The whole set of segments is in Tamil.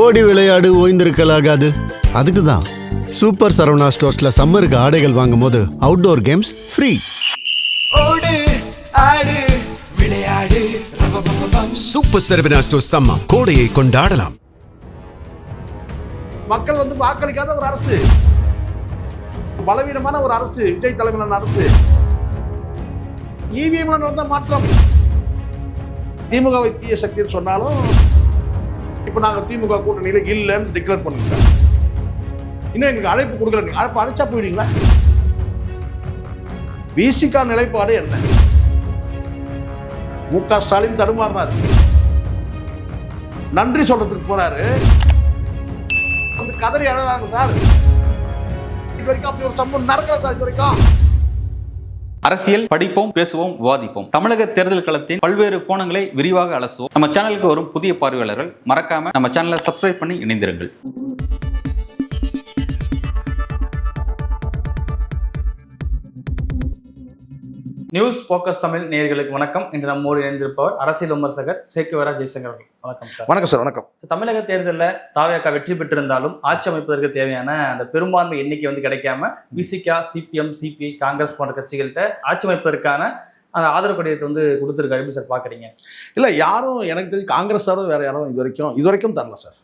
ஓடி விளையாடு ஓய்ந்திருக்கலாகாது. அதுக்கு தான் சூப்பர் சரவணா ஸ்டோர்ஸ்ல சம்மருக்கு ஆடைகள் வாங்கும் போது அவுட்டோர் கேம்ஸ் ஃப்ரீ. ஓடு ஆடு விளையாடு சூப்பர் சரவணா ஸ்டோர்ஸ் சம்மர் கோடையை கொண்டாடலாம். மக்கள் வாக்களிக்காத ஒரு அரசு, பலவீனமான ஒரு அரசு, விஜய் தலைமையிலான அரசு. இவிஎம்ல நடந்த மாற்றம். திமுகவை தீய சக்தின்னு சொன்னாலும் இப்ப நாங்க திமுக கூட்டணியில இல்லைன்னு டிக்ளேர் பண்ணிட்டோம். இன்னும் எங்களுக்கு அழைப்பு கொடுக்கல. அழைப்பு அழைச்சா போயிடுவீங்களா? விசிகா நிலைப்பாடு என்ன? மு.க. ஸ்டாலின் தடுமாறினார். நன்றி சொல்றதுக்கு போறாரு, கதறி அழகாங்க சார். இது வரைக்கும் அப்படி ஒரு சம்பவம் நடக்கல சார். இது வரைக்கும் அரசியல் படிப்போம், பேசுவோம், விவாதிப்போம். தமிழக தேர்தல் களத்தின் பல்வேறு கோணங்களை விரிவாக அலசுவோம். நம்ம சேனலுக்கு வரும் புதிய பார்வையாளர்கள் மறக்காம நம்ம சேனலை சப்ஸ்கிரைப் பண்ணி இணைந்திருங்கள். நியூஸ் போக்கஸ் தமிழ் நேயர்களுக்கு வணக்கம். இன்று நம்மோடு இணைந்திருப்பவர் அரசியல் விமர்சகர் சேக்குவரா ஜெய்சங்கர் அவர்கள். வணக்கம் சார். வணக்கம் சார். வணக்கம். தமிழக தேர்தலில் தாவேகா வெற்றி பெற்றிருந்தாலும் ஆட்சி அமைப்பதற்கு தேவையான அந்த பெரும்பான்மை எண்ணிக்கை கிடைக்காம விசிகா, சிபிஎம், சிபிஐ, காங்கிரஸ் போன்ற கட்சிகள்கிட்ட ஆட்சி அமைப்பதற்கான அந்த ஆதரவு கடிதத்தை கொடுத்துருக்காரு. எப்படி சார் பாக்குறீங்க? இல்லை, யாரும் எனக்கு தெரிஞ்சு காங்கிரஸாரோட வேற யாரும் இது வரைக்கும் தரல சார்.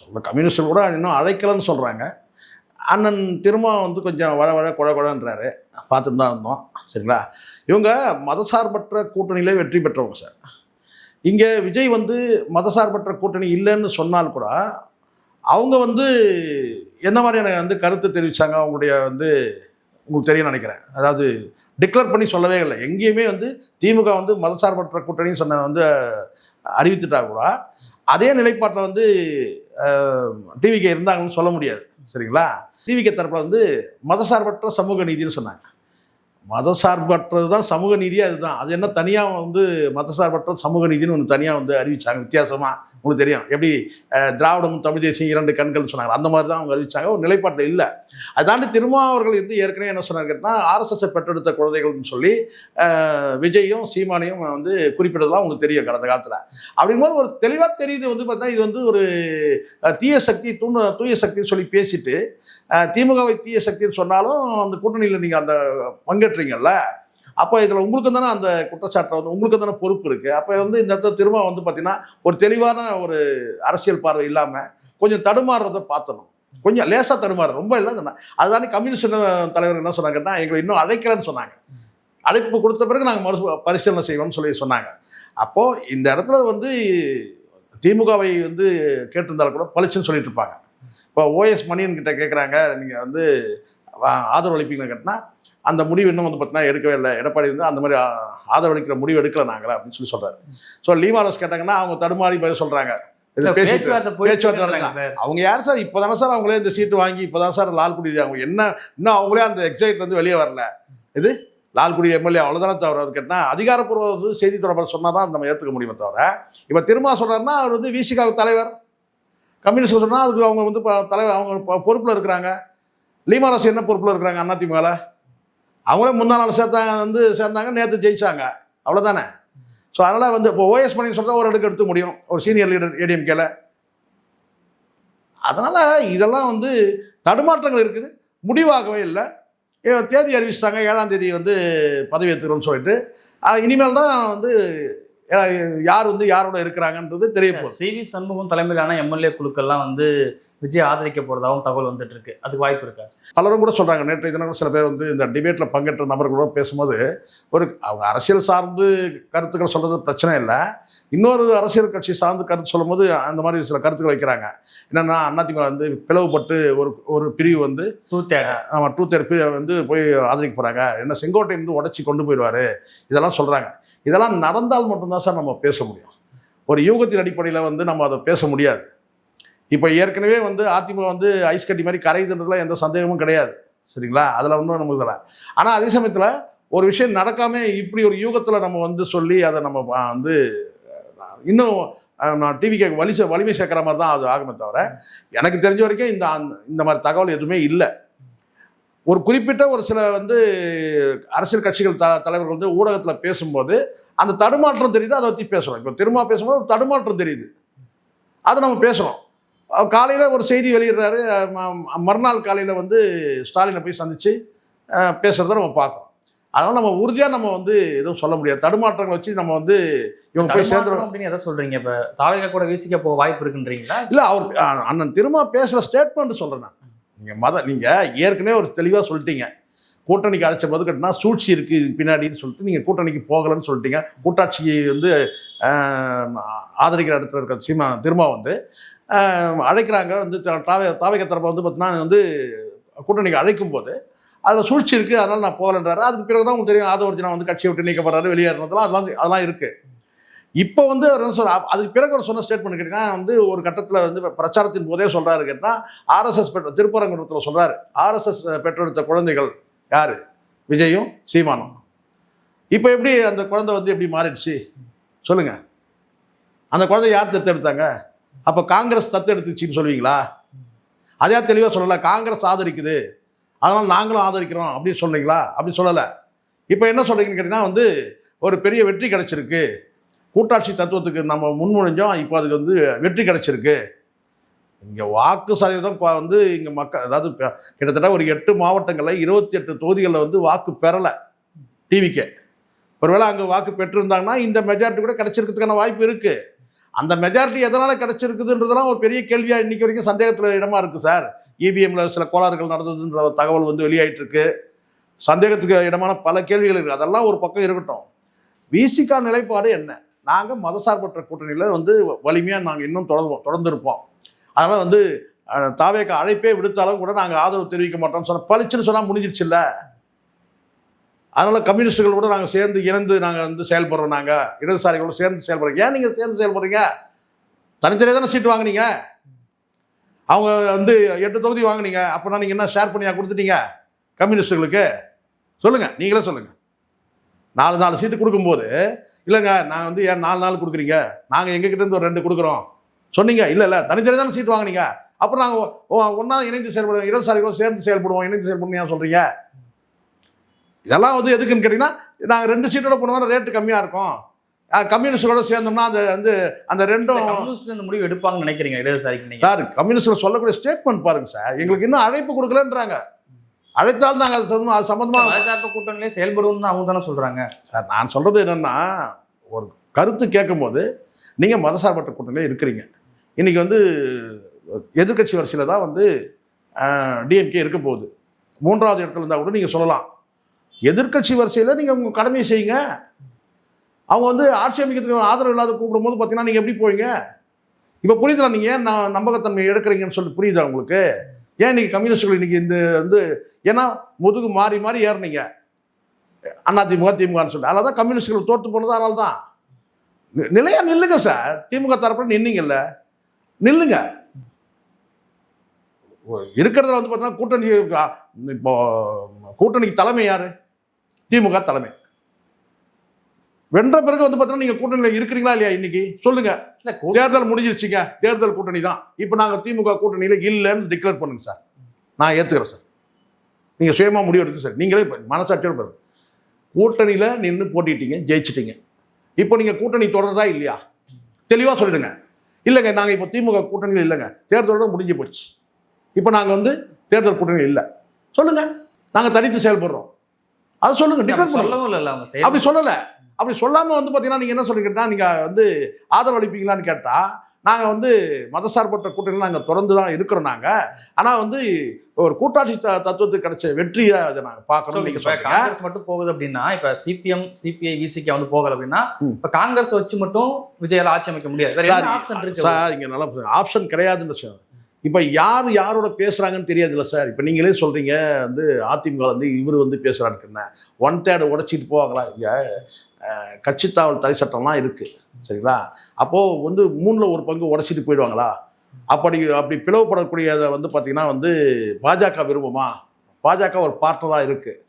சொல்ல கம்யூனிஸ்ட் கூட இன்னும் அழைக்கலன்னு சொல்றாங்க. அண்ணன் திரும்ப கொஞ்சம் குழன்றாரு. பார்த்துட்டு தான் இருந்தோம். சரிங்களா? இவங்க மதசார்பற்ற கூட்டணியிலே வெற்றி பெற்றவங்க சார். இங்கே விஜய் மதசார்பற்ற கூட்டணி இல்லைன்னு சொன்னால் கூட அவங்க என்ன மாதிரியான கருத்து தெரிவித்தாங்க அவங்களுடைய உங்களுக்கு தெரியும் நினைக்கிறேன். அதாவது டிக்ளேர் பண்ணி சொல்லவே இல்லை. எங்கேயுமே திமுக மதசார்பற்ற கூட்டணின்னு சொன்ன அறிவித்துட்டா கூட அதே நிலைப்பாட்டில் டிவிகே இருந்தாங்கன்னு சொல்ல முடியாது. சரிங்களா? டிவிகே தரப்பில் மதசார்பற்ற சமூக நீதினு சொன்னாங்க. மதசார்பற்றது தான் சமூக நீதியே. அதுதான். அது என்ன தனியாக மதசார்பற்ற சமூக நீதினு ஒன்று தனியாக அறிவிச்சாங்க. வித்தியாசமாக உங்களுக்கு தெரியும். எப்படி திராவிடமும் தமிழ் தேசியம் இரண்டு கண்கள் சொன்னாங்க, அந்த மாதிரி தான் அவங்க அறிவிச்சாங்க. ஒரு நிலைப்பாட்டில் இல்லை. அதை தாண்டி திருமாவர்கள் ஏற்கனவே என்ன சொன்னாங்க கேட்டால் ஆர்எஸ்எஸ்ஸை பெற்றெடுத்த குழந்தைகள்னு சொல்லி விஜயும் சீமானையும் குறிப்பிட்டதெல்லாம் உங்களுக்கு தெரியும் கடந்த காலத்தில். அப்படிங்கும்போது ஒரு தெளிவாக தெரியுது பார்த்தா இது ஒரு தீய சக்தி, தூய சக்தின்னு சொல்லி பேசிட்டு திமுகவை தீய சக்தின்னு சொன்னாலும் அந்த கூட்டணியில் நீங்கள் அந்த பங்கேற்றீங்கல்ல, அப்போ இதில் உங்களுக்கு தானே அந்த குற்றச்சாட்டை உங்களுக்கு தானே பொறுப்பு இருக்குது. அப்போ இந்த இடத்துல திரும்ப பார்த்தீங்கன்னா ஒரு தெளிவான ஒரு அரசியல் பார்வை இல்லாமல் கொஞ்சம் தடுமாறுறதை பார்த்தணும். கொஞ்சம் லேசாக தடுமாறு, ரொம்ப இல்லை. அதுதானே கம்யூனிஸ்ட் தலைவர் என்ன சொன்னாங்கன்னா எங்களை இன்னும் அழைக்கலன்னு சொன்னாங்க. அழைப்பு கொடுத்த பிறகு நாங்கள் மறு பரிசீலனை செய்வோம்னு சொல்லி சொன்னாங்க. அப்போது இந்த இடத்துல திமுகவை கேட்டிருந்தாலும் கூட பளிச்சுன்னு சொல்லிட்டு இருப்பாங்க. இப்போ ஓஎஸ் மணியன் கிட்ட கேட்குறாங்க, நீங்கள் ஆதரவு அளிப்பீங்கன்னு கேட்டால் அந்த முடிவு இன்னும் பார்த்தீங்கன்னா எடுக்கவே இல்லை. எடப்பாடி அந்த மாதிரி ஆதரவளிக்கிற முடிவு எடுக்கல நாங்களா அப்படின்னு சொல்லி சொல்கிறாரு. ஸோ லீமாரோஸ் கேட்டாங்கன்னா அவங்க தடுமாறி பதில் சொல்கிறாங்க. இது பேச்சுவார்த்தை நடந்தாங்க. அவங்க யார் சார்? இப்போ தானே சார் அவங்களே இந்த சீட்டு வாங்கி இப்போ தான் சார் லால்குடி அவங்க இன்னும் அவங்களே அந்த எக்ஸைட் வெளியே வரல. இது லால்குடி எம்எல்ஏ அவ்வளோதானே தவிர அது கேட்டால் அதிகாரப்பூர்வ செய்தி தொடர்பாக சொன்னால் தான் நம்ம ஏற்றுக்க முடியுமே தவிர இப்போ திரும்ப சொல்கிறாருன்னா அவர் விசிகா தலைவர், கம்யூனிஸ்ட் சொன்னால் அதுக்கு அவங்க தலைவர், அவங்க பொறுப்பில் இருக்கிறாங்க. லீமாரோஸ் என்ன பொறுப்பில் இருக்கிறாங்க? அதிமுகவில் அவங்களே முன்னாள் நாள் சேர்ந்தாங்க, நேற்று ஜெயிச்சாங்க, அவ்வளோதானே. ஸோ அதனால் இப்போ ஓஎஸ் பண்ணி சொல்கிற ஒரு அடுக்கு எடுத்து முடியும் ஒரு சீனியர் லீடர் ஏடிஎம்கேல. அதனால் இதெல்லாம் தடுமாற்றங்கள் இருக்குது. முடிவாகவே இல்லை. தேதி அறிவிச்சிட்டாங்க, 7ஆம் தேதி பதவி ஏற்றுக்கிறோன்னு சொல்லிட்டு இனிமேல் தான் யார் யாரோட இருக்கிறாங்கன்றது தெரிய போகுது. சிவி சண்முகம் தலைமையிலான எம்எல்ஏ குழுக்கள்லாம் விஜய் ஆதரிக்க போறதாகவும் தகவல் வந்துட்டு இருக்கு. அதுக்கு வாய்ப்பு இருக்கா? பலரும் கூட சொல்றாங்க. நேற்றைய தினம் சில பேர் இந்த டிபேட்ல பங்கேற்ற நபர்களோட பேசும்போது அவங்க அரசியல் சார்ந்து கருத்துக்கள் சொல்றது பிரச்சனை இல்லை, இன்னொரு அரசியல் கட்சி சார்ந்து கருத்து சொல்லும் போது அந்த மாதிரி சில கருத்துக்கள் வைக்கிறாங்க. என்னன்னா அதிமுக பிளவுபட்டு ஒரு பிரிவு டூத்தேர் பிரிவு போய் ஆதரிக்க போறாங்க, என்ன செங்கோட்டை உடைச்சி கொண்டு போயிடுவாரு, இதெல்லாம் சொல்றாங்க. இதெல்லாம் நடந்தால் மட்டும்தான் சார் நம்ம பேச முடியும். ஒரு யூகத்தின் அடிப்படையில் நம்ம அதை பேச முடியாது. இப்போ ஏற்கனவே அதிமுக ஐஸ் கட்டி மாதிரி கரையுதுன்றதுலாம் எந்த சந்தேகமும் கிடையாது. சரிங்களா? அதில் நமக்கு இல்லை. ஆனால் அதே சமயத்தில் ஒரு விஷயம் நடக்காமல் இப்படி ஒரு யூகத்தில் நம்ம சொல்லி அதை நம்ம இன்னும் நான் டிவிக்கு வலிமை சேர்க்குற மாதிரி தான் அது ஆகுமே தவிர எனக்கு தெரிஞ்ச வரைக்கும் இந்த மாதிரி தகவல் எதுவுமே இல்லை. ஒரு குறிப்பிட்ட ஒரு சில அரசியல் கட்சிகள் தலைவர்கள் ஊடகத்தில் பேசும்போது அந்த தடுமாற்றம் தெரியுது, அதை பற்றி பேசுகிறோம். இப்போ திரும்ப பேசும்போது ஒரு தடுமாற்றம் தெரியுது, அதை நம்ம பேசுகிறோம். காலையில் ஒரு செய்தி வெளியிடுறாரு, மறுநாள் காலையில் வந்து ஸ்டாலினை போய் சந்தித்து பேசுகிறத நம்ம பார்க்குறோம். அதனால் நம்ம உறுதியாக நம்ம வந்து எதுவும் சொல்ல முடியாது. தடுமாற்றங்களை வச்சு நம்ம வந்து இவங்க போய் சேர்ந்துடும் அப்படின்னு எதை சொல்றீங்க? இப்ப தாவேகா கூட விசிக போக வாய்ப்பு இருக்குன்றீங்களா? இல்லை, அவர் அண்ணன் திரும்ப பேசுகிற ஸ்டேட்மெண்ட் சொல்கிறேன் நான். நீங்கள் ஏற்கனவே ஒரு தெளிவாக சொல்லிட்டீங்க, கூட்டணிக்கு அழைச்ச போது கட்டினா சூழ்ச்சி இருக்குது இது பின்னாடின்னு சொல்லிட்டு நீங்கள் கூட்டணிக்கு போகலன்னு சொல்லிட்டீங்க. கூட்டாட்சியை வந்து ஆதரிக்கிற இடத்துல இருக்க திரும்ப வந்து அழைக்கிறாங்க வந்து தாவேகா தரப்பை வந்து பார்த்தீங்கன்னா வந்து கூட்டணிக்கு அழைக்கும் போது அதில் சூழ்ச்சி இருக்குது, அதனால் நான் போகலன்றாரு. அதுக்கு பிறகு தான் உங்களுக்கு தெரியும் ஆதவர்ஜனா வந்து கட்சியை விட்டு நீக்கப்படுறாரு, வெளியேறதுலாம் அதெல்லாம் இருக்குது. இப்போ வந்து அவர் என்ன சொல்கிறார், அதுக்கு பிறகு அவர் சொன்ன ஸ்டேட்மெண்ட் கேட்டிங்கன்னா வந்து ஒரு கட்டத்தில் வந்து பிரச்சாரத்தின் போதே சொல்கிறாரு கேட்டால், ஆர்எஸ்எஸ் பெற்ற திருப்பரங்குன்றத்தில் சொல்கிறாரு, ஆர்எஸ்எஸ் பெற்றெடுத்த குழந்தைகள் யார்? விஜயும் சீமானும். இப்போ எப்படி அந்த குழந்தை வந்து எப்படி மாறிடுச்சு சொல்லுங்கள்? அந்த குழந்தை யார் தத்தெடுத்தாங்க? அப்போ காங்கிரஸ் தத்தெடுத்துச்சின்னு சொல்லுவீங்களா? அதே தெளிவாக சொல்லலை, காங்கிரஸ் ஆதரிக்குது அதனால் நாங்களும் ஆதரிக்கிறோம் அப்படின்னு சொல்கிறீங்களா? அப்படி சொல்லலை. இப்போ என்ன சொல்கிறீங்கன்னு கேட்டிங்கன்னா வந்து ஒரு பெரிய வெற்றி கிடச்சிருக்கு, கூட்டாட்சி தத்துவத்துக்கு நம்ம முன்மொழிஞ்சோம், இப்போ அதுக்கு வந்து வெற்றி கிடச்சிருக்கு. இங்கே வாக்கு சதவீதம் வந்து இங்கே மக்கள், அதாவது கிட்டத்தட்ட ஒரு 8 மாவட்டங்களில் 28 தொகுதிகளில் வந்து வாக்கு பெறலை டிவிக்கே. ஒருவேளை அங்கே வாக்கு பெற்றிருந்தாங்கன்னா இந்த மெஜாரிட்டி கூட கிடச்சிருக்கிறதுக்கான வாய்ப்பு இருக்குது. அந்த மெஜாரிட்டி எதனால் கிடச்சிருக்குதுன்றதெல்லாம் ஒரு பெரிய கேள்வியாக இன்றைக்கி வரைக்கும் சந்தேகத்தில் இடமா இருக்குது சார். இவிஎம்மில் சில கோளாறுகள் நடந்ததுன்ற தகவல் வந்து வெளியாகிட்டு இருக்கு. சந்தேகத்துக்கு இடமான பல கேள்விகள் இருக்குது. அதெல்லாம் ஒரு பக்கம் இருக்கட்டும். விசிகா நிலைப்பாடு என்ன? நாங்கள் மதசார்பற்ற கூட்டணியில் வந்து வலிமையாக நாங்கள் இன்னும் தொடர்ந்து இருப்போம். அதனால் வந்து தாவேகா அழைப்பே விடுத்தாலும் கூட நாங்கள் ஆதரவு தெரிவிக்க மாட்டோம்னு சொன்னால் பளிச்சுன்னு சொன்னால் முடிஞ்சிடுச்சு இல்லை. அதனால் கம்யூனிஸ்ட்டுகள் கூட நாங்கள் சேர்ந்து இணைந்து நாங்கள் வந்து செயல்படுறோம். நாங்கள் இடதுசாரிகளோடு சேர்ந்து செயல்படுறோம். ஏன் நீங்கள் சேர்ந்து செயல்படுறீங்க? தனித்தனியாக தானே சீட்டு வாங்கினீங்க. அவங்க வந்து 8 தொகுதி வாங்கினீங்க. அப்போனா நீங்கள் என்ன ஷேர் பண்ணியா கொடுத்துட்டீங்க கம்யூனிஸ்ட்டுகளுக்கு? சொல்லுங்கள், நீங்களே சொல்லுங்கள். 4 சீட்டு கொடுக்கும்போது இல்லைங்க நாங்கள் வந்து ஏன் 4 கொடுக்குறீங்க, நாங்கள் எங்ககிட்டேருந்து ஒரு 2 கொடுக்குறோம் சொன்னீங்க. இல்லை தனித்தனியாக தானே சீட்டு வாங்கினீங்க. அப்புறம் நாங்கள் ஒன்றா இணைந்து செயல்படுவோம், இடதுசாரிகளோடு சேர்ந்து செயல்படுவோம், இணைந்து செயல்படுவோம் ஏன் சொல்கிறீங்க? இதெல்லாம் வந்து எதுக்குன்னு கேட்டிங்கன்னா, நாங்கள் 2 சீட்டோட போனோம்னா ரேட்டு கம்மியாக இருக்கும், கம்யூனிஸ்டோட சேர்ந்தோம்னா அது வந்து அந்த ரெண்டும் கம்யூனிஸ்ட் முடிவு எடுப்பாங்கன்னு நினைக்கிறீங்க இடதுசாரிக்கு? சார் கம்யூனிஸ்டில் சொல்லக்கூடிய ஸ்டேட்மெண்ட் பாருங்க சார், எங்களுக்கு இன்னும் அழைப்பு கொடுக்கலன்றாங்க. அழைத்தாலும் நாங்கள் அது சம்மந்தமாக மதசார்பு கூட்டணியிலே செயல்படுவோம்னு அவங்க தானே சொல்கிறாங்க. சார் நான் சொல்கிறது என்னென்னா, ஒரு கருத்து கேட்கும் போது நீங்கள் மதசார்பற்ற கூட்டணியில் இருக்கிறீங்க. இன்றைக்கி வந்து எதிர்கட்சி வரிசையில் தான் வந்து டிஎம்கே இருக்க போகுது. 3வது இடத்துல இருந்தால் கூட நீங்கள் சொல்லலாம். எதிர்கட்சி வரிசையில் நீங்கள் உங்கள் கடமையை செய்யுங்க. அவங்க வந்து ஆட்சி அமைக்கிறதுக்கு ஆதரவு இல்லாத கூப்பிடும்போது பார்த்தீங்கன்னா நீங்கள் எப்படி போவீங்க? இப்போ புரியுதுல, நீங்கள் ஏன் நம்பகத்தன்மை எடுக்கிறீங்கன்னு சொல்லி புரியுதா உங்களுக்கு? ஏன் நீங்கள் கம்யூனிஸ்டுகள் இன்றைக்கி இந்த வந்து ஏன்னா முதுகு மாறி மாறி ஏறினீங்க அதிமுக திமுகன்னு சொல்லி, அதனால தான் கம்யூனிஸ்டுகள் தோற்று போனது. அதனால தான் நிலையாக நில்லுங்க சார். திமுக தரப்பில் நின்னீங்கல்ல, நில்லுங்க. இருக்கிறதுல வந்து பார்த்தீங்கன்னா கூட்டணி, இப்போ கூட்டணிக்கு தலைமை யார்? திமுக தலைமை. வென்ற பிறகு வந்து பார்த்தீங்கன்னா நீங்கள் கூட்டணியில் இருக்கிறீங்களா இல்லையா? இன்னைக்கு சொல்லுங்க. தேர்தல் முடிஞ்சிருச்சுங்க, தேர்தல் கூட்டணி தான். இப்போ நாங்கள் திமுக கூட்டணியில் இல்லைன்னு டிக்ளேர் பண்ணுங்க சார், நான் ஏற்றுக்கிறேன் சார். நீங்கள் சுயமாக முடிவு எடுத்து சார், நீங்களே மனசாட்சியோடு பாருங்க. கூட்டணியில் நின்று போட்டிட்டீங்க, ஜெயிச்சிட்டீங்க. இப்போ நீங்கள் கூட்டணி தொடர்றதா இல்லையா? தெளிவாக சொல்லிடுங்க. இல்லைங்க நாங்கள் இப்போ திமுக கூட்டணியில் இல்லைங்க, தேர்தலோட முடிஞ்சு போச்சு, இப்போ நாங்கள் வந்து தேர்தல் கூட்டணியில் இல்லை சொல்லுங்கள், நாங்கள் தனித்து செயல்படுறோம், அது சொல்லுங்கள். டிக்ளேர் பண்ணலாம். அப்படி சொல்லலை. அப்படி சொல்லாமல் வந்து பார்த்தீங்கன்னா நீங்கள் என்ன சொல்லிக்கிட்டா, நீங்கள் வந்து ஆதரவு அளிப்பீங்களான்னு கேட்டால், நாங்கள் வந்து மதசார்பற்ற கூட்டணியில் நாங்கள் தொடர்ந்து தான் இருக்கிறோம். நாங்கள் ஆனால் வந்து ஒரு கூட்டாட்சி தத்துவத்துக்கு கிடைச்ச வெற்றியை அதை நாங்கள் பார்க்கணும். நீங்கள் காங்கிரஸ் மட்டும் போகுது அப்படின்னா, இப்போ சிபிஎம் சிபிஐ விசிகே வந்து போகல அப்படின்னா, இப்போ காங்கிரஸ் வச்சு மட்டும் விஜயால ஆட்சி அமைக்க முடியாது. ஆப்ஷன் இருக்கு சார். இங்கே நல்லா ஆப்ஷன் கிடையாதுன்னு விஷயம். இப்போ யாரோட பேசுகிறாங்கன்னு தெரியாதுல்ல சார். இப்போ நீங்களே சொல்கிறீங்க வந்து அதிமுக வந்து இவர் வந்து பேசுகிறாருக்குன்னு 1/3 உடைச்சிட்டு போவாங்களா? இங்கே கட்சித்தாவல் தடை சட்டம்லாம் இருக்குது சரிங்களா? அப்போது வந்து 3ல் 1 பங்கு உடைச்சிட்டு போயிடுவாங்களா? அப்படி பிளவுபடக்கூடியதை வந்து பார்த்திங்கன்னா வந்து பாஜக விரும்புமா? பாஜக ஒரு பார்ட்னராக இருக்குது.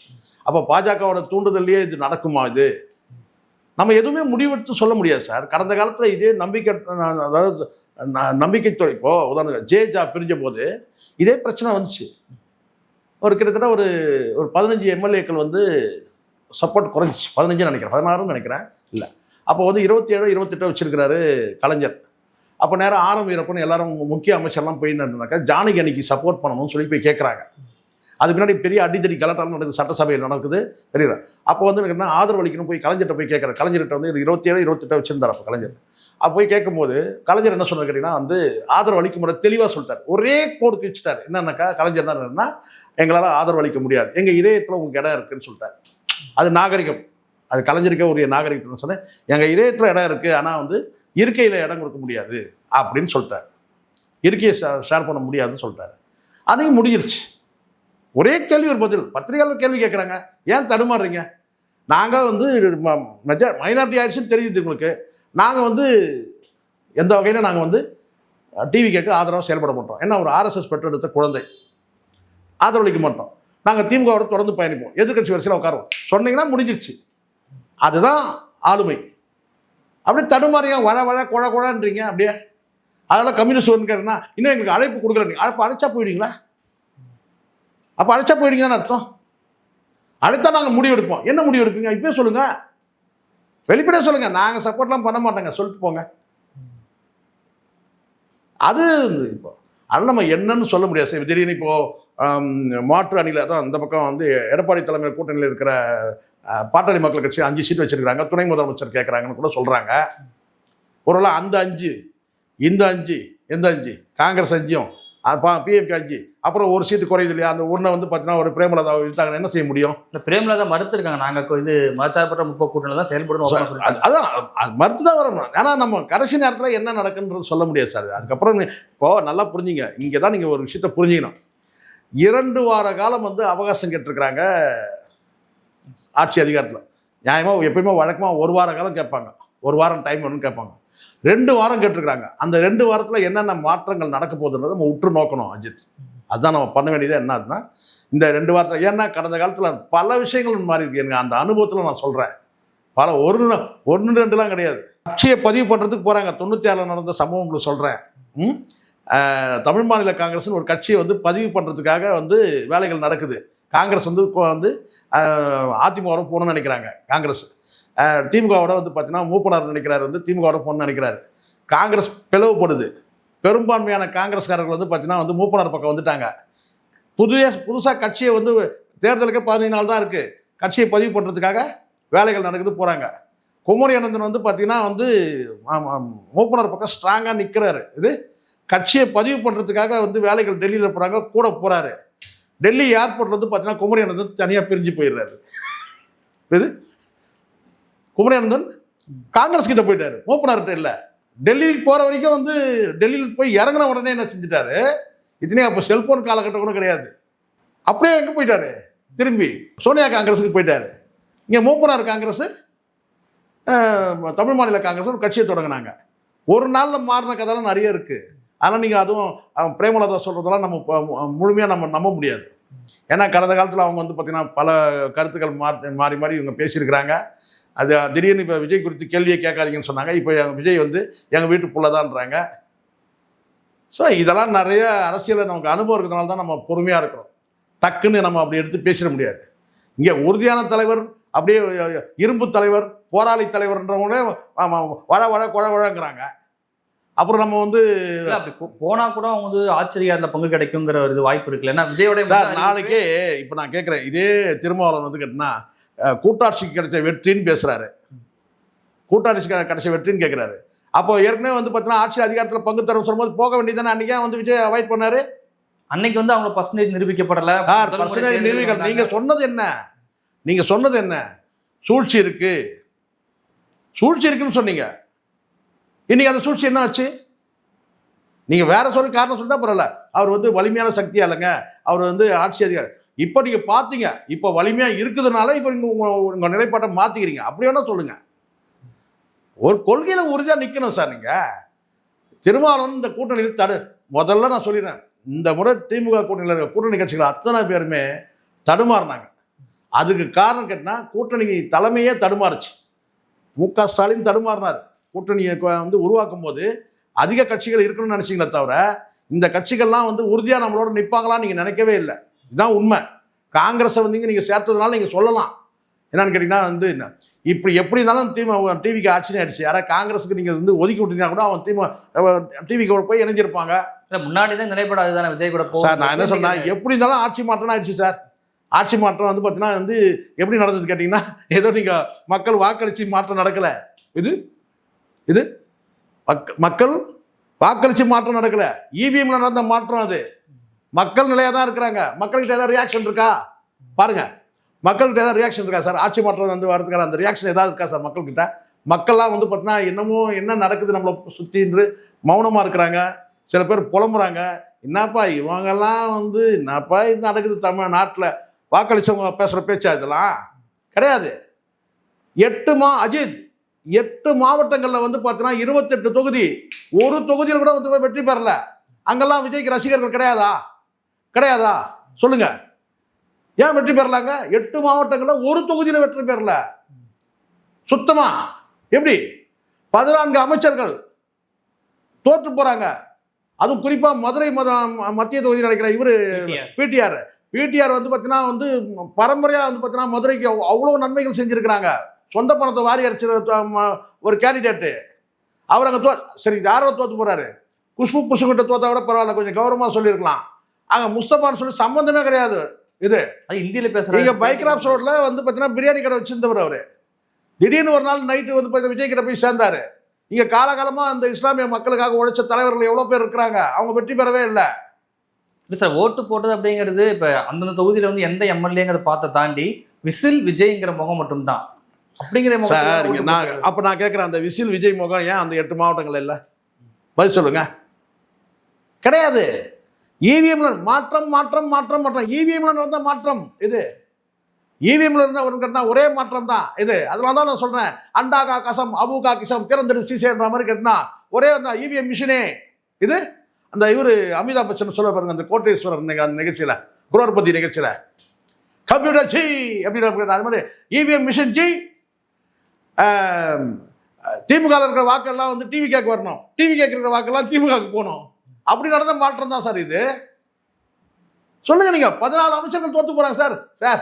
அப்போ பாஜகவோட தூண்டுதல்லையே இது நடக்குமா? இது நம்ம எதுவுமே முடிவெடுத்து சொல்ல முடியாது சார். கடந்த காலத்தில் இதே நம்பிக்கை, அதாவது நம்பிக்கைத்துறை, இப்போது உதாரணம் ஜேஜா பிரிஞ்ச போது இதே பிரச்சனை வந்துச்சு. ஒரு கிட்டத்தட்ட ஒரு 15 எம்எல்ஏக்கள் வந்து சப்போர்ட் குறைஞ்சிச்சு. 15 நினைக்கிறேன், 16 நினைக்கிறேன். இல்லை, அப்போ வந்து 27 28 வச்சிருக்கிறாரு கலைஞர். அப்போ நேரம் ஆரம் வீரப்பன் எல்லாரும் முக்கிய அமைச்சர்லாம் போயின்னாக்கா ஜானகி அன்னைக்கு சப்போர்ட் பண்ணணும்னு சொல்லி போய் கேட்குறாங்க. அது பின்னாடி பெரிய அடித்தடி கலட்டாலும் நடக்குது, சட்டசபையில் நடக்குது, தெரியல. அப்போ வந்து எனக்கு என்ன ஆதரவு அளிக்கணும் போய் கலைஞர்கிட்ட போய் கேட்குறேன். கலைஞர்கிட்ட வந்து 27 28 வச்சிருந்தார் அப்போ கலைஞர். அப்போ போய் கேட்கும்போது கலைஞர் என்ன சொன்னார் கேட்டிங்கன்னா வந்து ஆதரவு அளிக்க முடியாது தெளிவாக சொல்லிட்டார். ஒரே கோடுக்கு வச்சுட்டார். என்னன்னாக்கா கலைஞர் என்னன்னா எங்களால் ஆதரவு அளிக்க முடியாது, எங்கள் இதயத்தில் உங்களுக்கு இடம் இருக்குன்னு சொல்லிட்டார். அது நாகரிகம், அது கலைஞருக்கே உரிய நாகரிகத்துன்னு சொன்னேன். எங்கள் இதயத்தில் இடம் இருக்குது, ஆனால் வந்து இருக்கையில் இடம் கொடுக்க முடியாது அப்படின்னு சொல்லிட்டார். இருக்கையை ஷேர் பண்ண முடியாதுன்னு சொல்லிட்டார். அன்றைக்கி முடிஞ்சிருச்சு. ஒரே கேள்வி ஒரு பதில். பத்திரிகையாளர் கேள்வி கேட்குறாங்க, ஏன் தடுமாறுறீங்க? நாங்கள் வந்து மைனாரிட்டி ஆயிடுச்சுன்னு தெரியுது உங்களுக்கு. நாங்கள் வந்து எந்த வகையில் நாங்கள் வந்து டிவிக்கு ஆதரவாக செயல்பட மாட்டோம். ஏன்னா ஒரு RSS பெற்றெடுத்த குழந்தை, ஆதரவளிக்க மாட்டோம். நாங்கள் திமுகவோட தொடர்ந்து பயணிப்போம், எதிர்கட்சி வரிசையில் உட்காருவோம் சொன்னீங்கன்னா முடிஞ்சிருச்சு. அதுதான் ஆளுமை. அப்படியே தடுமாறியா வழ வழ குழ குழன்றீங்க அப்படியே. அதெல்லாம் கம்யூனிஸ்ட் கேட்குறேன்னா இன்னும் எங்களுக்கு அழைப்பு கொடுக்கல. அழைப்பு அழைச்சா போயிடுவீங்களா? அப்போ அழைச்சா போயிடுங்கன்னு அர்த்தம். அழைத்தா நாங்கள் முடிவு எடுப்போம். என்ன முடிவு எடுப்பீங்க இப்போயே சொல்லுங்கள், வெளிப்படையாக சொல்லுங்கள். நாங்கள் சப்போர்ட்லாம் பண்ண மாட்டோங்க சொல்லிட்டு போங்க. அது இப்போ அது நம்ம என்னன்னு சொல்ல முடியாது. திடீர்னு இப்போது மாற்று அணியில் தான் அந்த பக்கம் வந்து எடப்பாடி தலைமை கூட்டணியில் இருக்கிற பாட்டாளி மக்கள் கட்சி 5 சீட் வச்சிருக்காங்க, துணை முதலமைச்சர் கேட்குறாங்கன்னு கூட சொல்கிறாங்க. ஒருவேளை அந்த 5 இந்த 5 எந்த 5 காங்கிரஸ் 5யும் PMK 5 அப்புறம் ஒரு சீட்டு குறையுது இல்லையா? அந்த ஒன்றை வந்து பார்த்தீங்கன்னா ஒரு பிரேமலதா இழுத்தாங்கன்னா என்ன செய்ய முடியும்? இந்த பிரேமலதா மறுத்துருக்காங்க. நாங்கள் இது மதச்சார்பற்ற கூட்டணியில் தான் செயல்படணும். அதான் அது மறுத்து தான் வரணும். ஏன்னா நம்ம கடைசி நேரத்தில் என்ன நடக்குன்றது சொல்ல முடியாது சார். அதுக்கப்புறம் இப்போது நல்லா புரிஞ்சுங்க, இங்கே தான் நீங்கள் ஒரு விஷயத்த புரிஞ்சுக்கணும். 2 வார காலம் வந்து அவகாசம் கேட்டிருக்கிறாங்க ஆட்சி அதிகாரத்தில். நியாயமாக எப்பயுமே வழக்கமாக 1 வார காலம் கேட்பாங்க, 1 வாரம் டைம் வேணும்னு கேட்பாங்க. 2 வாரம் கேட்டிருக்கிறாங்க. அந்த 2 வாரத்தில் என்னென்ன மாற்றங்கள் நடக்க போகுதுன்றதை நம்ம உற்று நோக்கணும் அஜித். அதுதான் நம்ம பண்ண வேண்டியது. என்னதுன்னா இந்த 2 வாரத்தில், ஏன்னா கடந்த காலத்தில் பல விஷயங்கள் மாறி இருக்கு. எனக்கு அந்த அனுபவத்தில் நான் சொல்கிறேன். பல 1 2லாம் கிடையாது. கட்சியை பதிவு பண்ணுறதுக்கு போகிறாங்க. 96 நடந்த சம்பவம் உங்களுக்கு சொல்கிறேன். தமிழ் மாநில காங்கிரஸ்னு ஒரு கட்சியை வந்து பதிவு பண்ணுறதுக்காக வந்து வேலைகள் நடக்குது. காங்கிரஸ் வந்து அதிமுகவோட போகணும்னு நினைக்கிறாங்க. காங்கிரஸ் திமுகவோட வந்து பார்த்தீங்கன்னா மூப்பனார் நினைக்கிறாரு, வந்து திமுகவோட போகணும்னு நினைக்கிறாரு. காங்கிரஸ் பிளவுபடுது. பெரும்பான்மையான காங்கிரஸ்காரர்கள் வந்து பார்த்தீங்கன்னா வந்து மூப்பனார் பக்கம் வந்துட்டாங்க. புதுசாக கட்சியை வந்து தேர்தலுக்கு 15 நாள் தான் இருக்குது. கட்சியை பதிவு பண்ணுறதுக்காக வேலைகள் நடக்குது, போகிறாங்க. குமரி அனந்தன் வந்து பார்த்தீங்கன்னா வந்து மூப்பனார் பக்கம் ஸ்ட்ராங்காக நிற்கிறாரு. இது கட்சியை பதிவு பண்ணுறதுக்காக வந்து வேலைகள் டெல்லியில் போகிறாங்க, கூட போகிறாரு. டெல்லி ஏர்போர்ட்டில் வந்து பார்த்தீங்கன்னா குமரி அனந்தன் தனியாக பிரிஞ்சு போயிடுறாரு. இது குமரி அனந்தன் காங்கிரஸ் கிட்ட போயிட்டாரு, மூப்பனார்கிட்ட இல்லை. டெல்லிக்கு போகிற வரைக்கும் வந்து டெல்லியில் போய் இறங்கின உடனே என்ன செஞ்சுட்டாரு, இதுனே அப்போ செல்ஃபோன் காலகட்டம் கூட கிடையாது. அப்படியே எங்கே போயிட்டாரு, திரும்பி சோனியா காங்கிரஸுக்கு போயிட்டாரு. இங்கே மூப்பனார் காங்கிரஸ், தமிழ் மாநில காங்கிரஸ் ஒரு கட்சியை தொடங்கினாங்க. ஒரு நாளில் மாறின கதைலாம் நிறைய இருக்குது. ஆனால் நீங்கள் அதுவும் பிரேமலதா சொல்கிறதெல்லாம் நம்ம முழுமையாக நம்ம நம்ப முடியாது. ஏன்னா கடந்த காலத்தில் அவங்க வந்து பார்த்திங்கன்னா பல கருத்துக்கள் மாறி மாறி இவங்க பேசியிருக்கிறாங்க. அது திடீர்னு இப்போ விஜய் குறித்து கேள்வியை கேட்காதீங்கன்னு சொன்னாங்க. இப்போ விஜய் வந்து எங்கள் வீட்டு புள்ளதான்றாங்க. ஸோ இதெல்லாம் நிறைய அரசியலில் நமக்கு அனுபவம் இருக்கிறதுனால தான் நம்ம பொறுமையாக இருக்கிறோம். டக்குன்னு நம்ம அப்படி எடுத்து பேசிட முடியாது. இங்கே உறுதியான தலைவர், அப்படியே இரும்பு தலைவர், போராளி தலைவர்ன்றவங்களே வழ வழ குழ குழங்கிறாங்க. அப்புறம் நம்ம வந்து அப்படி போனா கூட அவங்க வந்து ஆச்சரியம் பங்கு கிடைக்குங்கிற ஒரு இது வாய்ப்பு இருக்குல்ல. ஏன்னா விஜயோட சார் நாளைக்கே இப்போ நான் கேட்குறேன், இதே திருமாவளவன் வந்து கேட்டினா கூட்டாட்சிக்கு கிடைச்ச வெற்றின்னு பேசுகிறாரு. கூட்டாட்சிக்கு கிடைச்ச வெற்றின்னு கேட்குறாரு. அப்போ ஏற்கனவே வந்து பார்த்தீங்கன்னா ஆட்சி அதிகாரத்தில் பங்கு தர சொல்லும்போது போக வேண்டியதானே. அன்றைக்கே வந்து விஜய் அவாய்ட் பண்ணாரு. அன்னைக்கு வந்து அவங்க பர்சன்டேஜ் நிரூபிக்கப்படலை. நீங்கள் சொன்னது என்ன, நீங்கள் சொன்னது என்ன, சூழ்ச்சி இருக்கு, சூழ்ச்சி இருக்குன்னு சொன்னீங்க. இன்னைக்கு அந்த சூழ்ச்சி என்ன ஆச்சு? நீங்கள் வேற சொல்லி காரணம் சொல்லிட்டா பரவாயில்ல. அவர் வந்து வலிமையான சக்தியா இல்லைங்க, அவர் வந்து ஆட்சி அதிகாரி. இப்போ நீங்கள் பார்த்தீங்க, இப்போ வலிமையாக இருக்குதுனால இப்போ நீங்கள் உங்கள் நிலைப்பாட்டை மாற்றிக்கிறீங்க. அப்படி வேணா சொல்லுங்க. ஒரு கொள்கையில் உறுதியாக நிற்கணும் சார். நீங்கள் திருமாவளவன் இந்த கூட்டணியில் முதல்ல நான் சொல்லிடுறேன், இந்த முறை திமுக கூட்டணியில் இருக்கிற கூட்டணி கட்சிகள் அத்தனை பேருமே தடுமாறினாங்க. அதுக்கு காரணம் கேட்டால் கூட்டணி தலைமையே தடுமாறுச்சு. மு.க. ஸ்டாலின் தடுமாறினார். கூட்டணியை வந்து உருவாக்கும் போது அதிக கட்சிகள் இருக்கணும்னு நினச்சிங்களே தவிர இந்த கட்சிகள்லாம் வந்து உறுதியாக நம்மளோட நிற்பாங்களான்னு நீங்கள் நினைக்கவே இல்லை. இதுதான் உண்மை. காங்கிரஸை வந்து நீங்கள் சேர்த்ததுனால நீங்கள் சொல்லலாம். என்னன்னு கேட்டிங்கன்னா வந்து இப்படி எப்படி இருந்தாலும் டிவிக்கு ஆட்சினே ஆயிடுச்சு. யாராவது காங்கிரஸுக்கு நீங்கள் வந்து ஒதுக்கி விட்டீங்கன்னா கூட அவன் டிவிக்கு போய் இணைஞ்சிருப்பாங்க. இல்ல முன்னாடி தான் நிலைப்பாடு அதுதானே விஜய் கூட சார் நான் என்ன சொன்னேன், எப்படி இருந்தாலும் ஆட்சி மாற்றம் ஆயிடுச்சு சார். ஆட்சி மாற்றம் வந்து பார்த்தீங்கன்னா வந்து எப்படி நடந்தது கேட்டிங்கன்னா, ஏதோ நீங்கள் மக்கள் வாக்களிச்சு மாற்றம் நடக்கலை. இது மக்கள் வாக்களிச்சு மாற்றம் நடக்கலை, இவிஎம்ல நடந்த மாற்றம். அது மக்கள் நிலையாக தான் இருக்கிறாங்க. மக்கள்கிட்ட ஏதாவது ரியாக்ஷன் இருக்கா பாருங்க. மக்கள்கிட்ட ஏதாவது ரியாக்ஷன் இருக்கா சார்? ஆட்சி மாற்றம் வந்து வரதுக்கான அந்த ரியாக்ஷன் ஏதாவது இருக்கா சார் மக்கள்கிட்ட? மக்கள்லாம் வந்து பார்த்தீங்கன்னா என்னமோ என்ன நடக்குது நம்மளை சுற்றின்று மௌனமாக இருக்கிறாங்க. சில பேர் புலம்புறாங்க, என்னப்பா இவங்கெல்லாம் வந்து என்னப்பா இது நடக்குது தமிழ்நாட்டில், வாக்களிச்சவங்க பேசுகிற பேச்சா இதெல்லாம் கிடையாது. 8 மாவட்டங்களில் வந்து பார்த்தீங்கன்னா 28 தொகுதி, ஒரு தொகுதியில் கூட வந்து வெற்றி பெறல. அங்கெல்லாம் விஜய்க்கு ரசிகர்கள் கிடையாதா சொல்லுங்க? ஏன் வெற்றி பெறலாங்க? 8 மாவட்டங்களில் ஒரு தொகுதியில் வெற்றி பெறல. சுத்தமா எப்படி 14 அமைச்சர்கள் தோற்று போறாங்க. அதுவும் குறிப்பாக மதுரை மத்திய தொகுதியில் நினைக்கிற இவர் பிடிஆர் வந்து பார்த்தீங்கன்னா வந்து பரம்பரையாக வந்து பார்த்தீங்கன்னா மதுரைக்கு அவ்வளோ நன்மைகள் செஞ்சுருக்கிறாங்க. சொந்த பணத்தை வாரி அரைச்ச ஒரு கேண்டிடேட்டு அவர் அங்கே சரி யாரோ தோற்று போகிறாரு. குஷ்பு புஷ்புகிட்ட தோற்றா கூட பரவாயில்ல, கொஞ்சம் கௌரவமாக சொல்லியிருக்கலாம். அங்கே முஸ்தபான்னு சொல்லி சம்மந்தமே கிடையாது. இது இந்தியில பேசுறாங்க. இங்கே பைக்ராப்ஸ் ரோட்ல வந்து பார்த்தீங்கன்னா பிரியாணி கடை வச்சிருந்தவர் அவர். திடீர்னு ஒரு நாள் நைட்டு வந்து பார்த்தீங்கன்னா விஜய் கிட்ட போய் சேர்ந்தாரு. இங்கே காலகாலமாக அந்த இஸ்லாமிய மக்களுக்காக உழைச்ச தலைவர்கள் எவ்வளோ பேர் இருக்கிறாங்க, அவங்க வெற்றி பெறவே இல்லை. இல்லை சார், ஓட்டு போட்டது அப்படிங்கிறது இப்போ அந்தந்த தொகுதியில் வந்து எந்த எம்எல்ஏங்கிறத பார்த்த தாண்டி விசில் விஜய்ங்கிற முகம் மட்டும்தான் அப்படிங்கிற சார். அப்போ நான் கேட்குறேன், அந்த விசில் விஜய் முகம் ஏன் அந்த 8 மாவட்டங்கள் இல்லை? பதில் சொல்லுங்க. கிடையாது. இவிஎம்ல மாற்றம் இவிஎம்ல நடந்த மாற்றம் இது. இவிஎம்ல இருந்தால் ஒரு ஒரே மாற்றம் தான் இது. அதனால தான் நான் சொல்றேன், அண்டாகா கசம் அபுகா கிசம் திறந்துடு சீசேன்ற மாதிரி கேட்டா ஒரே அந்த இவிஎம் மிஷினே இது. அந்த இவர் அமிதாப் பச்சன் சொல்ல பாருங்க, அந்த கோட்டேஸ்வரர் அந்த நிகழ்ச்சியில், குரோர்பதி நிகழ்ச்சியில் கம்ப்யூட்டர் ஜி அப்படின்னு அது மாதிரி இவிஎம் மிஷின் ஜி. திமுக இருக்கிற வாக்கெல்லாம் வந்து டிவி கேட்க வரணும், டிவி கேட்கிற வாக்கெல்லாம் திமுகவுக்கு போகணும். அப்படி நடந்த மாற்றம் தான் சார் இது. சொல்லுங்க, நீங்க 14 அமைச்சர்கள் தோத்து போறாங்க சார். சார்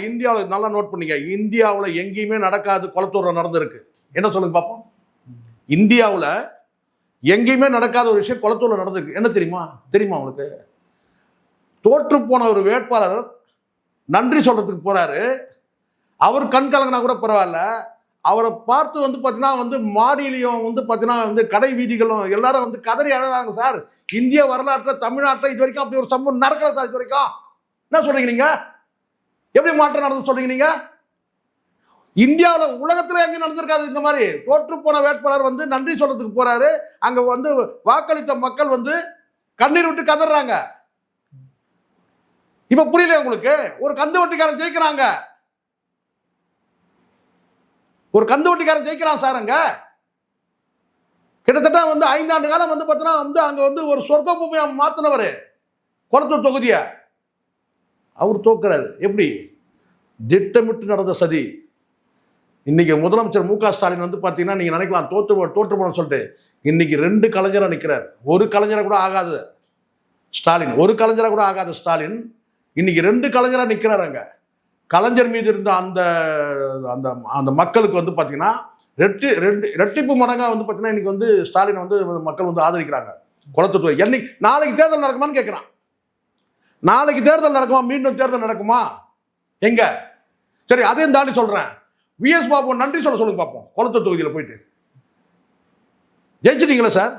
இந்தியாவில் நல்லா நோட் பண்ணீங்க, இந்தியாவில் எங்கேயுமே நடக்காது. குளத்தூர்ல நடந்திருக்கு. என்ன சொல்லுங்க பார்ப்போம். இந்தியாவில் எங்கேயுமே நடக்காத ஒரு விஷயம் குளத்தூர்ல நடந்திருக்கு. என்ன தெரியுமா உங்களுக்கு? தோற்று போன ஒரு வேட்பாளர் நன்றி சொல்றதுக்கு போறாரு. அவர் கண் கலங்கினா கூட பரவாயில்ல, அவரை பார்த்து வந்து பார்த்தீங்கன்னா வந்து மாடியிலையும் வந்து பார்த்தீங்கன்னா வந்து கடை வீதிகளும் எல்லாரும் வந்து கதறி அழகாங்க சார். இந்திய வரலாற்றில் தமிழ்நாட்டில் இது வரைக்கும் அப்படி ஒரு சம்பவம் நடக்கல சார். இது வரைக்கும் என்ன சொல்றீங்க நீங்க? எப்படி மாற்றம் நடந்து சொல்றீங்க நீங்க? இந்தியாவில் உலகத்தில் எங்கேயும் நடந்திருக்காது இந்த மாதிரி. தோற்று போன வேட்பாளர் வந்து நன்றி சொல்றதுக்கு போறாரு. அங்க வந்து வாக்களித்த மக்கள் வந்து கண்ணீர் விட்டு கதறாங்க. இப்ப புரியல உங்களுக்கு? ஒரு கந்து வட்டிக்காரன் ஜெயிக்கிறாங்க, ஒரு கந்து வட்டிக்காரன் ஜெயிக்கிறான் சார். அங்க கிட்டத்தட்ட வந்து 5 ஆண்டு காலம் வந்து பார்த்தீங்கன்னா வந்து அங்க வந்து ஒரு சொர்க்க பூமியா மாத்தினவர் குளத்தூர் தொகுதிய அவர் தோக்குறாரு. எப்படி? திட்டமிட்டு நடந்த சதி. இன்னைக்கு முதலமைச்சர் மு.க. ஸ்டாலின் வந்து பார்த்தீங்கன்னா நீங்க நினைக்கலாம் தோற்று போன சொல்லிட்டு, இன்னைக்கு 2 கலைஞரை நிற்கிறார். ஒரு கலைஞரை கூட ஆகாது ஸ்டாலின், ஒரு கலைஞரை கூட ஆகாத ஸ்டாலின் இன்னைக்கு 2 கலைஞரா நிற்கிறார். அங்க கலைஞர் மீது இருந்த அந்த அந்த அந்த மக்களுக்கு வந்து பார்த்தீங்கன்னா ரெட்டிப்பு மடங்கா வந்து பார்த்தீங்கன்னா இன்னைக்கு வந்து ஸ்டாலின் வந்து மக்கள் வந்து ஆதரிக்கிறாங்க. குளத்தூர் என்னைக்கு நாளைக்கு தேர்தல் நடக்குமான்னு கேட்குறான். நாளைக்கு தேர்தல் நடக்குமா? மீண்டும் தேர்தல் நடக்குமா? எங்க? சரி, அதையும் தாண்டி சொல்றேன். விஎஸ் பாபு நன்றி சொல்லுங்க பார்ப்போம். குளத்தூர் தொகுதியில் போயிட்டு ஜெயிச்சிட்டீங்களா சார்?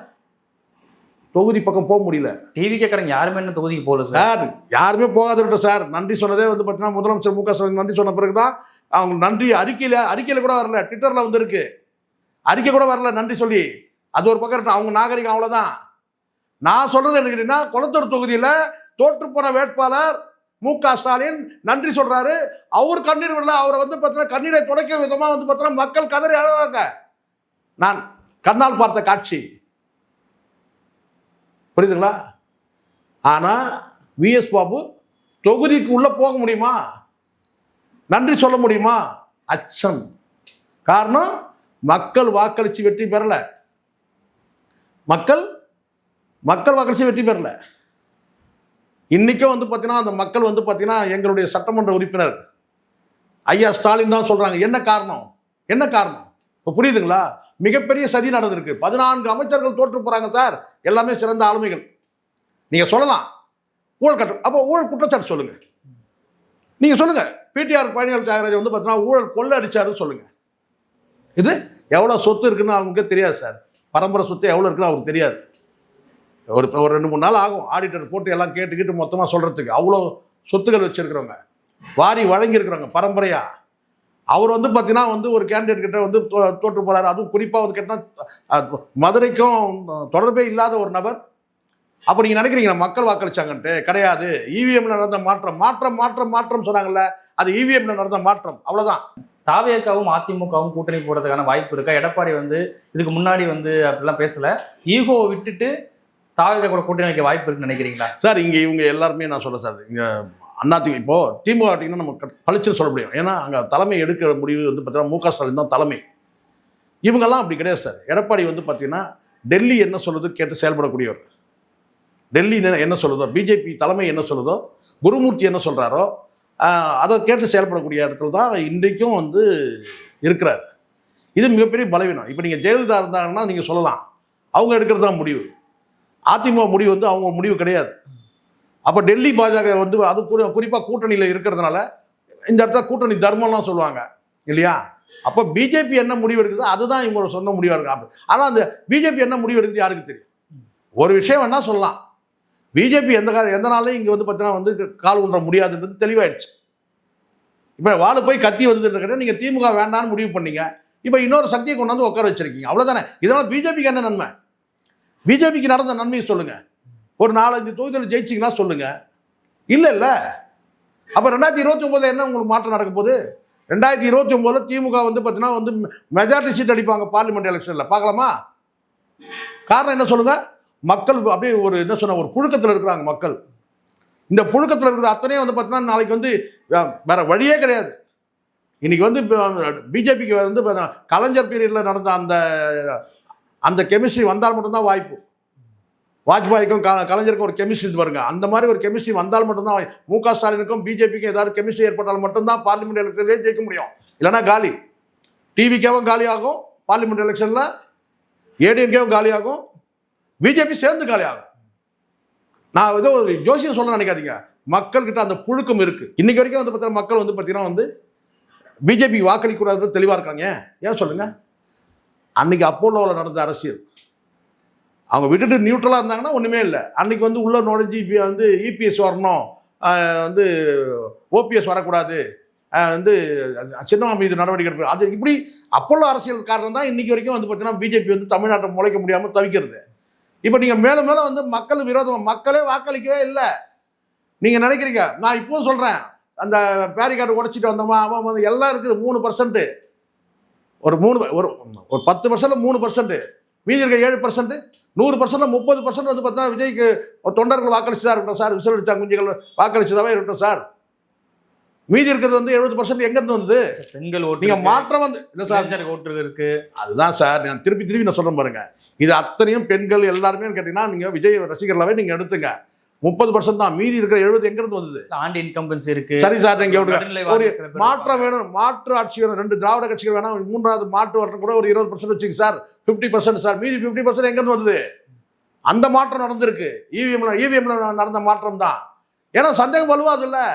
தொகுதி பக்கம் போக முடியல. டிவி கேட்கறவங்க யாருமே என்ன தொகுதிக்கு போகல சார். யாருமே போகாத சார். நன்றி சொன்னதே வந்து பார்த்தீங்கன்னா முதலமைச்சர் மு.க. ஸ்டாலின் நன்றி சொன்ன பிறகுதான் அவங்க நன்றி அறிக்கையில கூட வரல. ட்விட்டர்ல வந்து இருக்கு, அறிக்கை கூட வரல நன்றி சொல்லி. அது ஒரு பக்கம் இருக்கட்டும், அவங்க நாகரிகம் அவ்வளவுதான். நான் சொல்றது என்ன கேட்டீங்கன்னா, குளத்தூர் தொகுதியில தோற்று போன வேட்பாளர் மு.க. ஸ்டாலின் நன்றி சொல்றாரு. அவர் கண்ணீர் வரல. அவரை வந்து பார்த்தீங்கன்னா கண்ணீரை துடைக்க விதமா வந்து பார்த்தீங்கன்னா மக்கள் கதறி அழகாங்க. நான் கண்ணால் பார்த்த காட்சி, புரியுதுங்களா? ஆனா விஎஸ் பாபு தொகுதிக்கு உள்ள போக முடியுமா? நன்றி சொல்ல முடியுமா? அச்சம். காரணம், மக்கள் வாக்களிச்சு வெற்றி பெறல. மக்கள் வாக்களிச்சு வெற்றி பெறல. இன்னைக்கும் வந்து பார்த்தீங்கன்னா அந்த மக்கள் வந்து பார்த்தீங்கன்னா எங்களுடைய சட்டமன்ற உறுப்பினர் ஐயா ஸ்டாலின் தான் சொல்றாங்க. என்ன காரணம்? என்ன காரணம் இப்போ புரியுதுங்களா? மிகப்பெரிய சதி நடந்திருக்கு. 14 அமைச்சர்கள் தோற்று போறாங்க சார், எல்லாமே சிறந்த ஆளுமைகள். நீங்க சொல்லலாம் ஊழல் கட்டம், அப்போ ஊழல் குற்றச்சாட்டு சொல்லுங்க. நீங்க சொல்லுங்க பிடிஆர் பழனிவேல் தியாகராஜன் வந்து பார்த்தீங்கன்னா ஊழல் கொள்ளை அடிச்சாருன்னு சொல்லுங்க. இது எவ்வளோ சொத்து இருக்குன்னு அவங்களுக்கு தெரியாது சார். பரம்பரை சொத்து எவ்வளோ இருக்குன்னு அவருக்கு தெரியாது. ஒரு 2-3 நாள் ஆகும் ஆடிட்டர் போட்டு எல்லாம் கேட்டுக்கிட்டு மொத்தமாக சொல்கிறதுக்கு. அவ்வளோ சொத்துக்கள் வச்சுருக்கிறவங்க, வாரி வழங்கியிருக்கிறவங்க பரம்பரையா. அவர் வந்து பார்த்தீங்கன்னா வந்து ஒரு கேண்டிடேட் கிட்ட வந்து தோற்று போகிறாரு. அதுவும் குறிப்பாக வந்து கேட்டால் மதுரைக்கும் தொடர்பே இல்லாத ஒரு நபர். அப்போ நீங்கள் நினைக்கிறீங்க மக்கள் வாக்களிச்சாங்கன்ட்டு? கிடையாது. இவிஎம்ல நடந்த மாற்றம் மாற்றம் மாற்றம் மாற்றம் சொன்னாங்கல்ல, அது இவிஎம்ல நடந்த மாற்றம், அவ்வளோதான். தாவேக்காவும் அதிமுகவும் கூட்டணி போடுறதுக்கான வாய்ப்பு இருக்கா? எடப்பாடி வந்து இதுக்கு முன்னாடி வந்து அப்படிலாம் பேசல, ஈகோவை விட்டுட்டு தாவேக்கா கூட கூட்டணி வைக்க வாய்ப்பு இருக்குன்னு நினைக்கிறீங்களா சார்? இங்கே இவங்க எல்லாருமே நான் சொல்கிறேன் சார், இங்கே அதிமுக இப்போ திமுக ஆட்டிங்கன்னா நம்ம பளிச்சுன்னு சொல்ல முடியும். ஏன்னா அங்கே தலைமை எடுக்கிற முடிவு வந்து பார்த்தீங்கன்னா மு க ஸ்டாலின் தான் தலைமை. இவங்கெல்லாம் அப்படி கிடையாது சார். எடப்பாடி வந்து பார்த்தீங்கன்னா டெல்லி என்ன சொல்லுதோ கேட்டு செயல்படக்கூடியவர். டெல்லி என்ன சொல்லுதோ, பிஜேபி தலைமை என்ன சொல்லுதோ, குருமூர்த்தி என்ன சொல்கிறாரோ அதை கேட்டு செயல்படக்கூடிய இடத்துல தான் இன்றைக்கும் வந்து இருக்கிறார். இது மிகப்பெரிய பலவீனம். இப்போ நீங்கள் ஜெயலலிதா இருந்தாங்கன்னா நீங்கள் சொல்லலாம் அவங்க எடுக்கிறது தான் முடிவு. அதிமுக முடிவு வந்து அவங்க முடிவு கிடையாது. அப்போ டெல்லி பாஜக வந்து அது குறிப்பாக கூட்டணியில் இருக்கிறதுனால இந்த இடத்துல கூட்டணி தர்மம்லாம் சொல்லுவாங்க இல்லையா? அப்போ பிஜேபி என்ன முடிவு எடுக்குதோ அதுதான் இவங்களோட சொந்த முடிவாக இருக்கு. ஆனால் அந்த பிஜேபி என்ன முடிவு எடுக்குது யாருக்கு தெரியும்? ஒரு விஷயம் வேணால் சொல்லலாம், பிஜேபி எந்த நாளையும் இங்கே வந்து பார்த்தீங்கன்னா வந்து கால் ஊன்ற முடியாதுன்றது தெளிவாயிடுச்சு. இப்போ வாழை போய் கத்தி வருதுன்னு நீங்கள் திமுக வேண்டான்னு முடிவு பண்ணீங்க. இப்போ இன்னொரு சக்தியை கொண்டு வந்து உட்கார வச்சிருக்கீங்க, அவ்வளோதானே. இதனால் பிஜேபிக்கு என்ன நன்மை? பிஜேபிக்கு நடந்த நன்மையை சொல்லுங்க. ஒரு 4-5 தொகுதியில் ஜெயிச்சிங்கன்னா சொல்லுங்க. இல்லை. அப்போ 2029 என்ன உங்களுக்கு மாற்றம் நடக்க போகுது? 2029 திமுக வந்து பார்த்தீங்கன்னா வந்து மெஜாரிட்டி சீட் அடிப்பாங்க பார்லிமெண்ட் எலெக்ஷனில், பார்க்கலாமா? காரணம் என்ன சொல்லுங்க? மக்கள் அப்படியே ஒரு என்ன சொன்ன ஒரு புழுக்கத்தில் இருக்கிறாங்க மக்கள். இந்த புழுக்கத்தில் இருக்கிற அத்தனையும் வந்து பார்த்தீங்கன்னா நாளைக்கு வந்து வேற வழியே கிடையாது. இன்னைக்கு வந்து பிஜேபிக்கு வந்து கலைஞர் பீரியடில் நடந்த அந்த கெமிஸ்ட்ரி வந்தால் மட்டும்தான் வாய்ப்பு. வாஜ்பாய்க்கும் கலைஞருக்கும் ஒரு கெமிஸ்ட்ரி பாருங்க, அந்த மாதிரி ஒரு கெமிஸ்ட்ரி வந்தால் மட்டும்தான். மு க ஸ்டாலினுக்கும் பிஜேபிக்கும் ஏதாவது கெமிஸ்ட்ரி ஏற்பட்டால் மட்டும்தான் பார்லிமெண்ட் எலெக்ஷன்லேயே ஜெயிக்க முடியும். இல்லைன்னா காலி. டிவிக்கேவும் காலியாகும் பார்லிமெண்ட் எலெக்ஷனில், ஏடிஎம்கேவும் காலியாகும், பிஜேபி சேர்ந்து காலியாகும். நான் ஏதோ ஒரு ஜோசியம் சொல்ல நினைக்காதீங்க. மக்கள்கிட்ட அந்த புழுக்கம் இருக்கு. இன்னைக்கு வரைக்கும் வந்து பார்த்தீங்கன்னா மக்கள் வந்து பார்த்தீங்கன்னா வந்து பிஜேபி வாக்களிக்கூடாது தெளிவாக இருக்காங்க. ஏன் சொல்லுங்க? அன்னைக்கு அப்போலோவில் நடந்த அரசியல் அவங்க விட்டுட்டு நியூட்ரலாக இருந்தாங்கன்னா ஒன்றுமே இல்லை. அன்றைக்கி வந்து உள்ள நுழைஞ்சி வந்து இபிஎஸ் வரணும், வந்து ஓபிஎஸ் வரக்கூடாது, வந்து சின்னம்மா மீது நடவடிக்கை எடுப்பு, அது இப்படி அப்போலோ அரசியல் காரணம் தான் இன்றைக்கி வரைக்கும் வந்து பார்த்தீங்கன்னா பிஜேபி வந்து தமிழ்நாட்டை முளைக்க முடியாமல் தவிக்கிறது. இப்போ நீங்கள் மேலும் மேலும் வந்து மக்கள் விரோதம், மக்களே வாக்களிக்கவே இல்லை. நீங்கள் நினைக்கிறீங்க, நான் இப்போவும் சொல்கிறேன், அந்த பேரிகார்டு உடைச்சிட்டு வந்தோமா அவன் வந்து எல்லாம் இருக்குது 3%, ஒரு 10%, 3%, மீதி இருக்க 7%, 100%, 30% வந்து பார்த்தா விஜய்க்கு தொண்டர்கள் வாக்களிச்சுதான் இருக்கட்டும் சார், விசிலடிச்சா குஞ்சுகள் வாக்களிச்சதாவே இருக்கட்டும் சார். மீதி இருக்கிறது வந்து 70% எங்கேருந்து வந்தது? பெண்கள் ஓட்டு, நீங்க மாற்றம் வந்து இல்லை சார், ஓட்டு இருக்கு. அதுதான் சார் நான் திருப்பி நான் சொல்றேன் பாருங்க. இது அத்தனையும் பெண்கள் எல்லாருமே கேட்டீங்கன்னா நீங்க விஜய் ரசிகர்களாவே நீங்க எடுத்துங்க, 30% தான். மீதி இருக்கிற 70 எங்கிருந்து வந்தது? ஆண்டி இன்கம்பன்சி இருக்கு. சரி சார், இங்க ஒரு மாற்றம் வேணும், மாற்று ஆட்சி வேணும், 2 திராவிட கட்சிகள் வேணும், 3வது மாற்று வரணும் கூட ஒரு 20% வச்சுங்க சார், 50% சார். மீதி 50% எங்கிருந்து வந்தது? அந்த மாற்றம் நடந்திருக்கு. இவிஎம்ல நடந்த மாற்றம் தான். ஏன்னா சந்தேகம் வலுவாது இல்லை.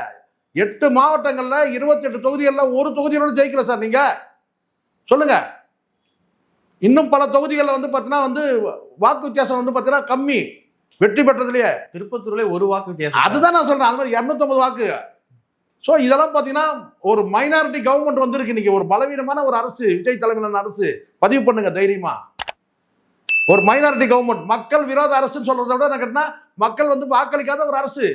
8 மாவட்டங்கள்ல 28 தொகுதிகளில் ஒரு தொகுதியோட ஜெயிக்கல சார். நீங்க சொல்லுங்க. இன்னும் பல தொகுதிகளில் வந்து பார்த்தீங்கன்னா வந்து வாக்கு வித்தியாசம் வந்து பார்த்தீங்கன்னா கம்மி, வெற்றி பெற்றதுலையே. திருப்பத்தூர்ல ஒரு வாக்கு வித்தியாசம். அதுதான் நான் சொல்றேன், அது மாதிரி 250 வாக்கு. ஸோ இதெல்லாம் பார்த்தீங்கன்னா ஒரு மைனாரிட்டி கவர்மெண்ட் வந்திருக்கு. இன்னைக்கு ஒரு பலவீனமான ஒரு அரசு, விஜய் தலைமையிலான அரசு. பதிவு பண்ணுங்க தைரியமா. ஒரு மைனாரிட்டி கவர்மெண்ட், மக்கள் விரோத அரசுன்னு சொல்றதை விட என்ன கேட்டா மக்கள் வந்து வாக்களிக்காத ஒரு அரசு.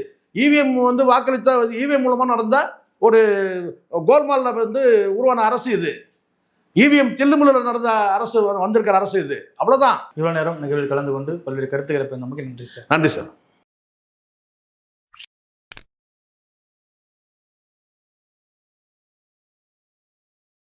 இவிஎம் வந்து வாக்களித்த இவிஎம் மூலமா நடந்த ஒரு கோல்மால்ல வந்து உருவான அரசு இது. இவிஎம் தில்லுமுல்ல நடந்த அரசு, வந்திருக்கிற அரசு இது. அவ்வளவுதான். இவ்வளவு நேரம் நிகழ்வில் கலந்து கொண்டு பல்வேறு கருத்துக்களை நமக்கு நன்றி சார். நன்றி சார்.